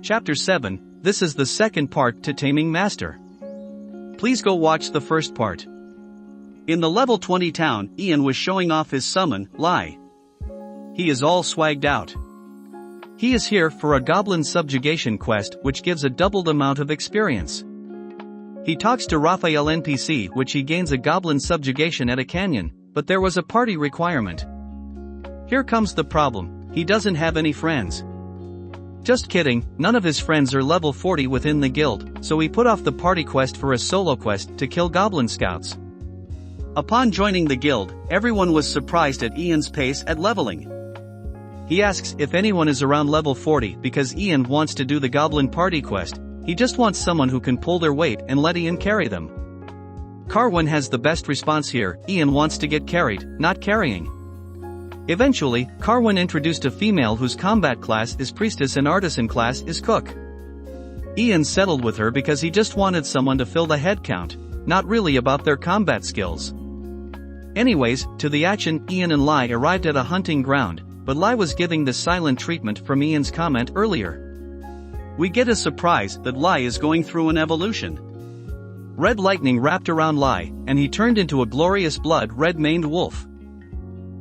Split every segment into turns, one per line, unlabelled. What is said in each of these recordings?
Chapter 7, this is the second part to Taming Master. Please go watch the first part. In the level 20 town, Ian was showing off his summon, Lai. He is all swagged out. He is here for a Goblin subjugation quest which gives a doubled amount of experience. He talks to Raphael NPC which he gains a Goblin subjugation at a canyon, but there was a party requirement. Here comes the problem, he doesn't have any friends. Just kidding, none of his friends are level 40 within the guild, so he put off the party quest for a solo quest to kill Goblin scouts. Upon joining the guild, everyone was surprised at Ian's pace at leveling. He asks if anyone is around level 40 because Ian wants to do the Goblin party quest, he just wants someone who can pull their weight and let Ian carry them. Carwin has the best response here, Ian wants to get carried, not carrying. Eventually, Carwin introduced a female whose combat class is priestess and artisan class is cook. Ian settled with her because he just wanted someone to fill the head count, not really about their combat skills. Anyways, to the action, Ian and Lai arrived at a hunting ground, but Lai was giving the silent treatment from Ian's comment earlier. We get a surprise that Lai is going through an evolution. Red lightning wrapped around Lai, and he turned into a glorious blood red-maned wolf.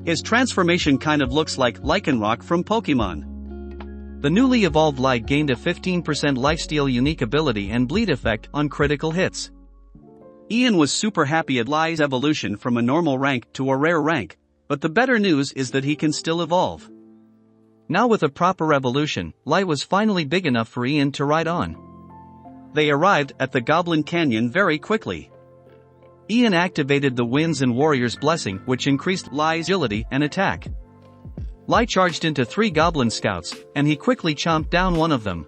His transformation kind of looks like Lycanroc from Pokemon. The newly evolved Lai gained a 15% lifesteal unique ability and bleed effect on critical hits. Ian was super happy at Lai's evolution from a normal rank to a rare rank, but the better news is that he can still evolve. Now with a proper evolution, Lai was finally big enough for Ian to ride on. They arrived at the Goblin Canyon very quickly. Ian activated the Winds and Warriors Blessing which increased Lai's agility and attack. Lai charged into 3 Goblin scouts, and he quickly chomped down one of them.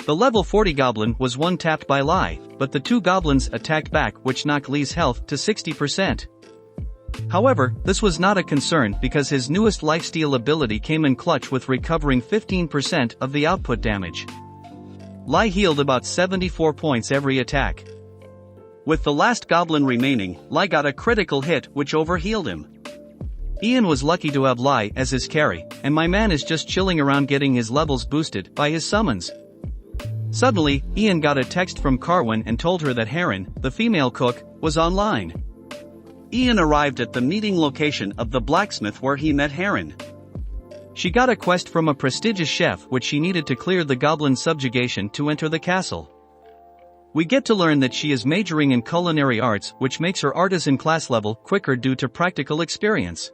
The level 40 Goblin was one-tapped by Lai, but the 2 Goblins attacked back which knocked Lai's health to 60%. However, this was not a concern because his newest lifesteal ability came in clutch with recovering 15% of the output damage. Lai healed about 74 points every attack. With the last Goblin remaining, Lai got a critical hit which overhealed him. Ian was lucky to have Lai as his carry, and my man is just chilling around getting his levels boosted by his summons. Suddenly, Ian got a text from Carwin and told her that Heron, the female cook, was online. Ian arrived at the meeting location of the blacksmith where he met Heron. She got a quest from a prestigious chef which she needed to clear the Goblin subjugation to enter the castle. We get to learn that she is majoring in culinary arts which makes her artisan class level quicker due to practical experience.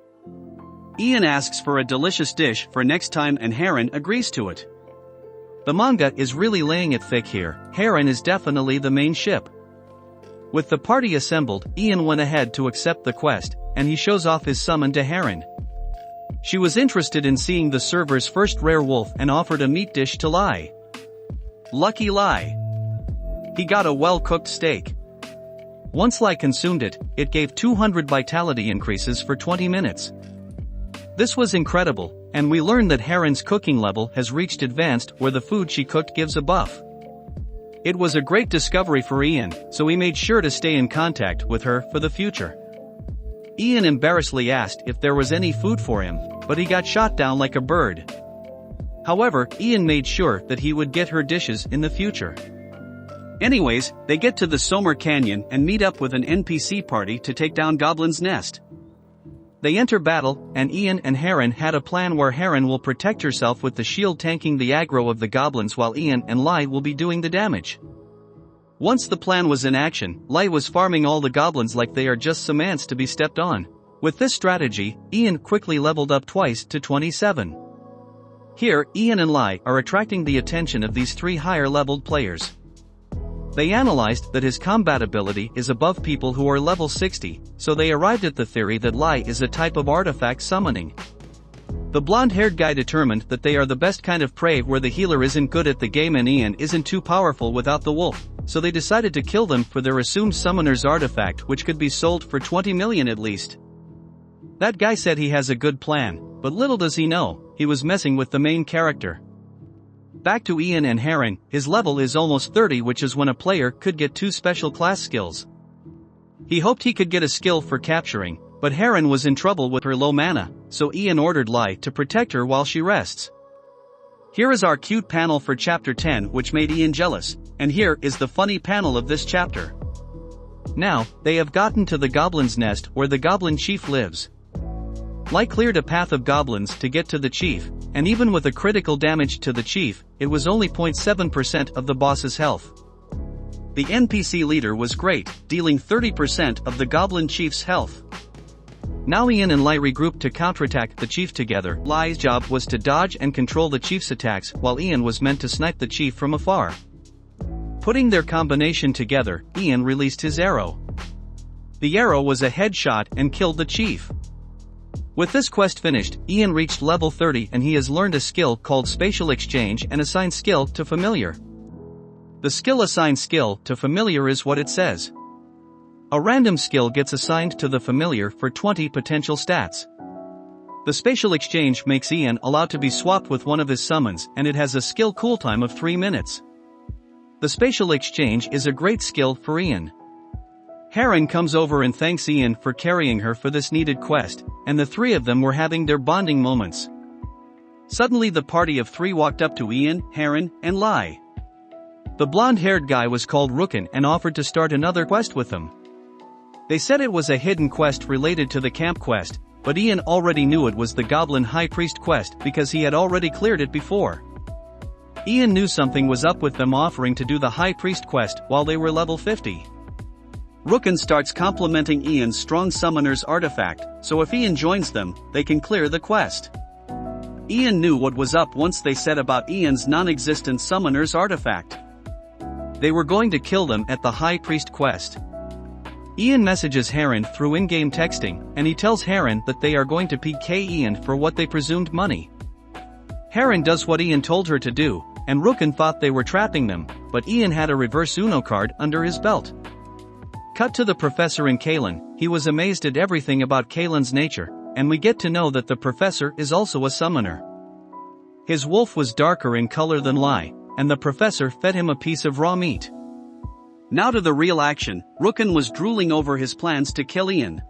Ian asks for a delicious dish for next time and Heron agrees to it. The manga is really laying it thick here, Heron is definitely the main ship. With the party assembled, Ian went ahead to accept the quest, and he shows off his summon to Heron. She was interested in seeing the server's first rare wolf and offered a meat dish to Lai. Lucky Lai. He got a well-cooked steak. Once Lai consumed it, it gave 200 vitality increases for 20 minutes. This was incredible, and we learned that Heron's cooking level has reached advanced where the food she cooked gives a buff. It was a great discovery for Ian, so he made sure to stay in contact with her for the future. Ian embarrassedly asked if there was any food for him, but he got shot down like a bird. However, Ian made sure that he would get her dishes in the future. Anyways, they get to the Somer Canyon and meet up with an NPC party to take down Goblin's nest. They enter battle, and Ian and Heron had a plan where Heron will protect herself with the shield tanking the aggro of the goblins while Ian and Lai will be doing the damage. Once the plan was in action, Lai was farming all the goblins like they are just some ants to be stepped on. With this strategy, Ian quickly leveled up twice to 27. Here, Ian and Lai are attracting the attention of these 3 higher-leveled players. They analyzed that his combat ability is above people who are level 60, so they arrived at the theory that Lai is a type of artifact summoning. The blonde-haired guy determined that they are the best kind of prey where the healer isn't good at the game and Ian isn't too powerful without the wolf, so they decided to kill them for their assumed summoner's artifact which could be sold for 20 million at least. That guy said he has a good plan, but little does he know, he was messing with the main character. Back to Ian and Heron, his level is almost 30 which is when a player could get 2 special class skills. He hoped he could get a skill for capturing, but Heron was in trouble with her low mana, so Ian ordered Lai to protect her while she rests. Here is our cute panel for chapter 10 which made Ian jealous, and here is the funny panel of this chapter. Now, they have gotten to the goblin's nest where the goblin chief lives. Lai cleared a path of goblins to get to the chief, and even with a critical damage to the chief, it was only 0.7% of the boss's health. The NPC leader was great, dealing 30% of the goblin chief's health. Now Ian and Lai regrouped to counterattack the chief together. Lai's job was to dodge and control the chief's attacks while Ian was meant to snipe the chief from afar. Putting their combination together, Ian released his arrow. The arrow was a headshot and killed the chief. With this quest finished, Ian reached level 30 and he has learned a skill called Spatial Exchange and assigned skill to Familiar. The skill assigned skill to Familiar is what it says. A random skill gets assigned to the Familiar for 20 potential stats. The Spatial Exchange makes Ian allowed to be swapped with one of his summons and it has a skill cooltime of 3 minutes. The Spatial Exchange is a great skill for Ian. Heron comes over and thanks Ian for carrying her for this needed quest, and the three of them were having their bonding moments. Suddenly the party of three walked up to Ian, Heron, and Lai. The blonde-haired guy was called Rookin and offered to start another quest with them. They said it was a hidden quest related to the camp quest, but Ian already knew it was the Goblin High Priest quest because he had already cleared it before. Ian knew something was up with them offering to do the High Priest quest while they were level 50. Rookin starts complimenting Ian's strong summoner's artifact, so if Ian joins them, they can clear the quest. Ian knew what was up once they said about Ian's non-existent summoner's artifact. They were going to kill them at the High Priest quest. Ian messages Heron through in-game texting, and he tells Heron that they are going to PK Ian for what they presumed money. Heron does what Ian told her to do, and Rookin thought they were trapping them, but Ian had a reverse Uno card under his belt. Cut to the professor in Kalen. He was amazed at everything about Kalen's nature, and we get to know that the professor is also a summoner. His wolf was darker in color than Lai, and the professor fed him a piece of raw meat. Now to the real action. Rookin was drooling over his plans to kill Ian.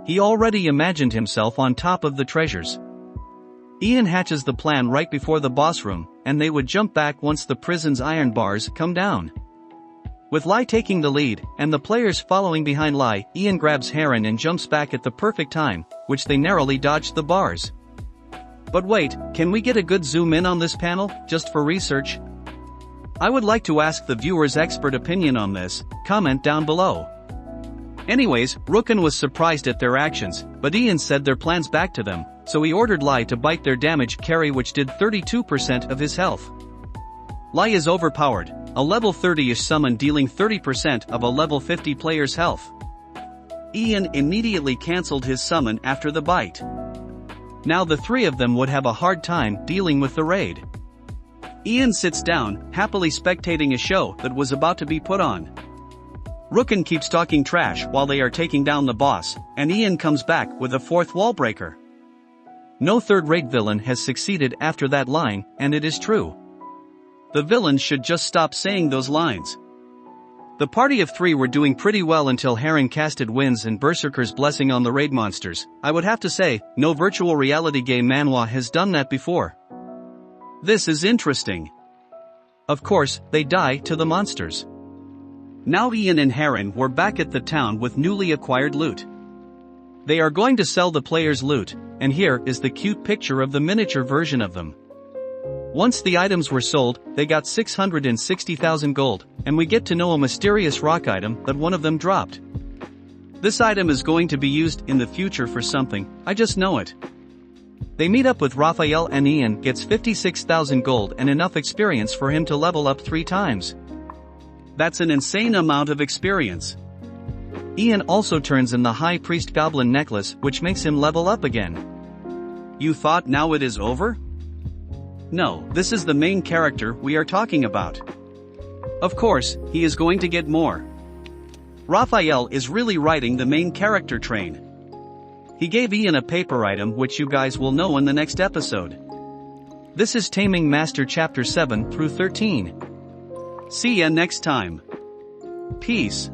He already imagined himself on top of the treasures. Ian hatches the plan right before the boss room, and they would jump back once the prison's iron bars come down. With Lai taking the lead, and the players following behind Lai, Ian grabs Heron and jumps back at the perfect time, which they narrowly dodged the bars. But wait, can we get a good zoom in on this panel, just for research? I would like to ask the viewer's expert opinion on this, comment down below. Anyways, Rookin was surprised at their actions, but Ian said their plans back to them, so he ordered Lai to bite their damage carry which did 32% of his health. Lai is overpowered, a level 30-ish summon dealing 30% of a level 50 player's health. Ian immediately cancelled his summon after the bite. Now the three of them would have a hard time dealing with the raid. Ian sits down, happily spectating a show that was about to be put on. Rookin keeps talking trash while they are taking down the boss, and Ian comes back with a fourth wall breaker. No third-rate villain has succeeded after that line, and it is true. The villains should just stop saying those lines. The party of three were doing pretty well until Heron casted Winds and Berserker's Blessing on the raid monsters. I would have to say, no virtual reality game MANHWA has done that before. This is interesting. Of course, they die to the monsters. Now Ian and Heron were back at the town with newly acquired loot. They are going to sell the players' loot, and here is the cute picture of the miniature version of them. Once the items were sold, they got 660,000 gold, and we get to know a mysterious rock item that one of them dropped. This item is going to be used in the future for something, I just know it. They meet up with Raphael and Ian gets 56,000 gold and enough experience for him to level up 3 times. That's an insane amount of experience. Ian also turns in the High Priest Goblin necklace which makes him level up again. You thought now it is over? No, this is the main character we are talking about. Of course, he is going to get more. Raphael is really riding the main character train. He gave Ian a paper item which you guys will know in the next episode. This is Taming Master chapter 7 through 13. See ya next time. Peace.